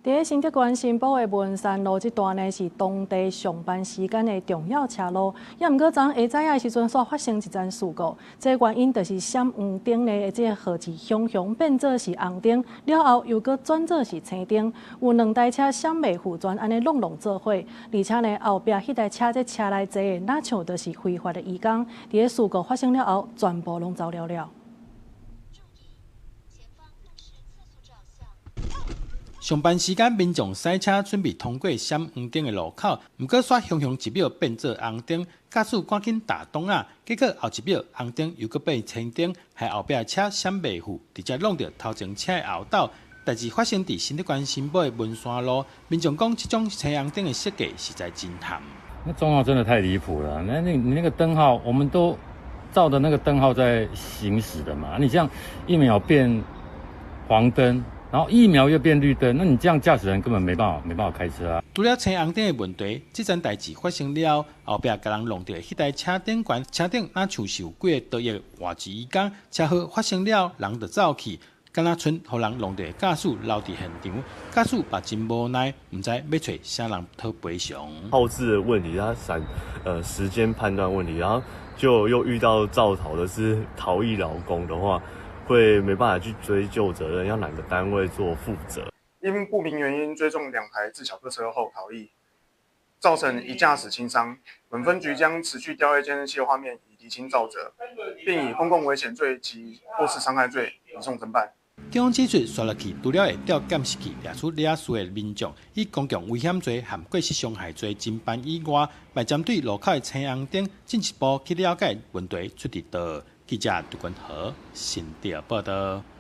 伫新竹县新埔的文山路这段呢，是当地上班时间的重要车路。也毋过，昨下早的时阵，煞发生一件事故。这原因就是闪黄灯的这个号志熊变做是红灯，了后又搁转做是青灯，有2台车闪袂负转，安尼弄做伙。而且呢，后壁迄台车这车内坐的，哪像就是非法的移工。伫个事故发生了后，全部拢走了。上班时间，民众驶车准备通过闪黄灯的路口，毋过煞熊一秒变做红灯，驾驶赶紧打档啊！结果后一秒红灯又搁变青灯，害后壁车闪袂赴，直接弄到头前车的后斗。代志发生伫新竹县新埔的文山路，民众讲这种青红灯的设计实在真惨。那状况真的太离谱了，你那个灯号，我们都照着那个灯号在行驶的嘛，你这样1秒变黄灯。然后1秒又变绿灯，那你这样驾驶人根本没办法开车啊！除了青红灯的问题，这件代志发生了后壁，甲人弄到迄台车顶悬，车顶哪像是有几个多亿外籍移工，车祸发生了，人就走去，敢若剩互人弄到驾驶留伫现场，驾驶也真无奈，唔知要找啥人讨赔偿。后置的问题，它时间判断问题，然后就又遇到造逃的是逃逸劳工的话。会没办法去追究责任，要哪个单位做负责？因不明原因追踪2台自小客车后逃逸，造成1驾驶轻伤。本分局将持续调阅监视器的画面，以厘清肇责，并以公共危险罪及过失伤害罪移送侦办。警方指出，刷落去除了会调监视器掠出惹事的民众，以公共危险罪和过失伤害罪侦办以外，还针对路口的青红灯进一步去了解问题出伫倒。记者杜君和新竹报道。